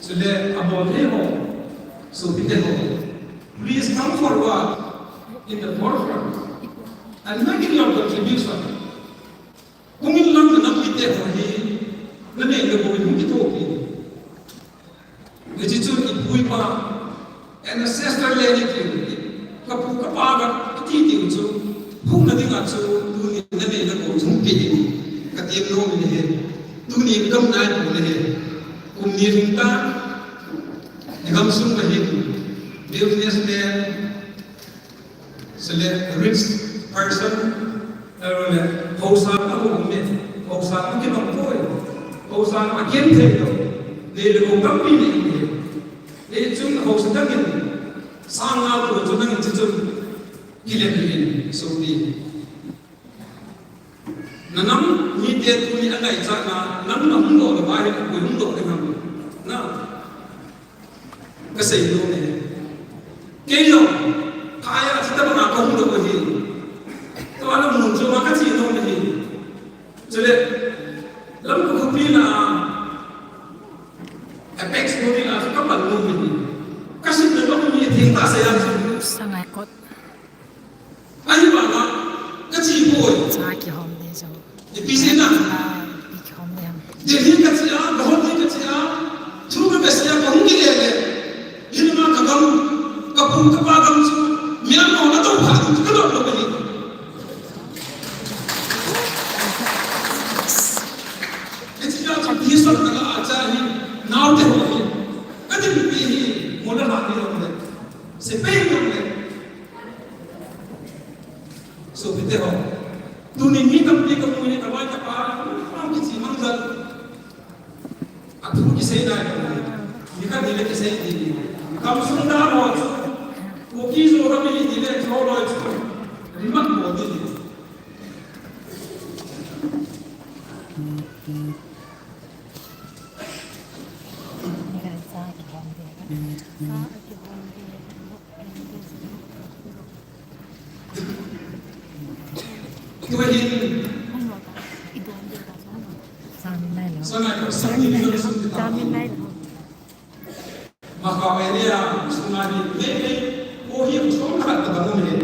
So let about him, so please come forward in the forefront and make your contribution. Kung yun lang na nakita ko na nilagawin mo ito. Nagsisun ipuy pa and ancestral lineage kapagat ititiw so kung natingat so tunin na nilagawin so pitin katiyam no minahir tunin gamnan mo nahir kung nirinta nigamsong mahir businessman select rich person Hausa ako umet, Hausa ako kinampoy, Hausa ako akiyente ko, nilagong kami na ini. Yung Hausa dangin, saan nga po ito nang ito kilipin, so di. Nanam, ngiti ito ni anay, sana, nang nahundo, nabahin ako, hundo ka naman. Na, kasi ito niya. Kayo, kaya kita mga kahundo ko hin. Ito alam mo, so makasi ito na hin. So that, alam ko kung pila effects mo nila sa kapag mo hin. Kasi naman mo yung sa yan. Sa ngakot. Ay ba nga? Kasi po eh. Sa akihom din so. Ipisin na. Ikihom din. Dili kasi ah, bahon din kasi ah. Tuga kasi ah, kung hindi eh. Yun naman kagam, kapag kapagam so, minang mo na ito pa. Kalot mo ba yun? Hisap na aja hi naw te ho hi kadi bi hi mola ba ni ho se pe ho le so bite ho tu ni kam pi kam ni ka ba ka pa am ki si mangal atu ki se na ni ka dile ki se di kam sun da ho ko ki zo ka mi dile ho lo ni mak mo di Makawelea sunani lele ko hi usong khat ta bangun he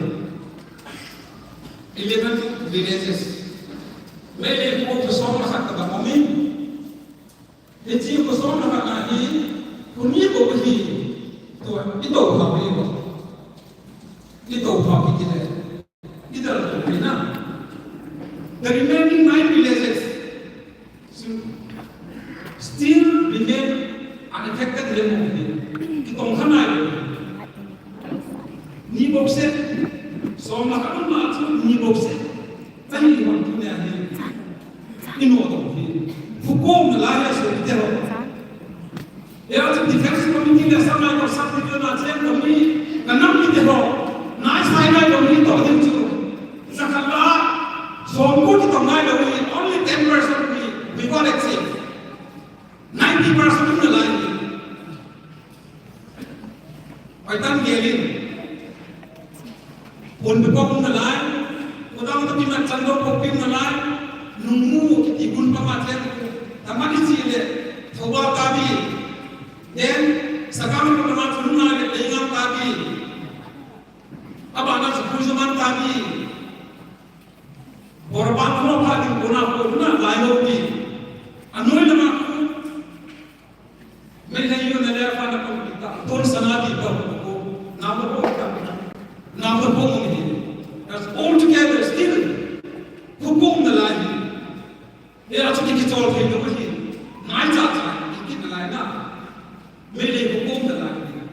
11 villages lele ko usong khat ta bangun he ji ko usong khat na hi kuni ko hi to ito pa ko ito pa ki kile idar ko na the remaining 9 villages still remain unaffected remotely Itong kanay, ni bokset, so makamang ni bokset, tayo yung tunay ni inoto ni hukom na laya sa itero. Kaya sa defense committee na sa mga kasapit yun na siya kami, kanang itero, naisay na yung ito din siya. Sa kala, so ang kut itong ngayon, only 10% we got it safe. 90% yung nalayan. Paitan gelin, pun berpokong nelayan, udang tapi macam dok pokpin nelayan, nunggu ibun pematian, tamat isi le, thawal kabi, then sekarang pertemuan sunna le lengam kabi, abang sepuluh zaman kabi, korban semua kabi, guna lain lagi, anoi nama aku, mereka itu nelayan pada kita, ton sanadi kau. Number one, that's all together still. Hukum na line. They are taking it all from over here. Nine times, you get the line now. Maybe hukum na line.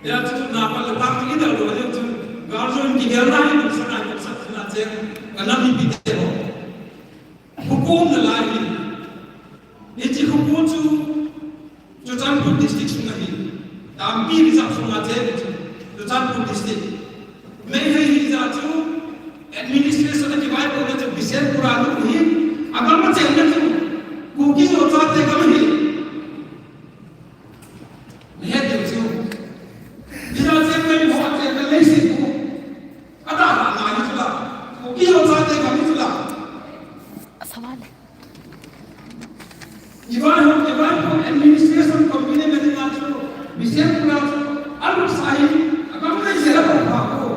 They are to na palapang either or to guardian ki line sa na sa check. Kanami bitero. Hukum na line. Iti hukum to Tanpur district sungahi. Tampi bisa sungahe to Tanpur district. मैं ही जाचू administration के बारे में जब विषय पुरानो ही अगर मैं चलने तो कुकी जो चाहते कम ही नहीं देखो बिना से मैं बहुत से नहीं सीखूं अदा ना ही चला कुकी जो चाहते कम ही चला सवाल है इवान को एडमिनिस्ट्रेशन कंपनी में Disembula alu sahi agam na isela pa ko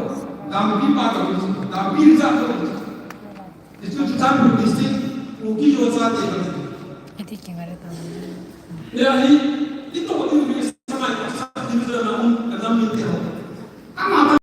dampi pa ko dampi za ko itu tutan district ugi yosa te Edi kengare tahu. ya hi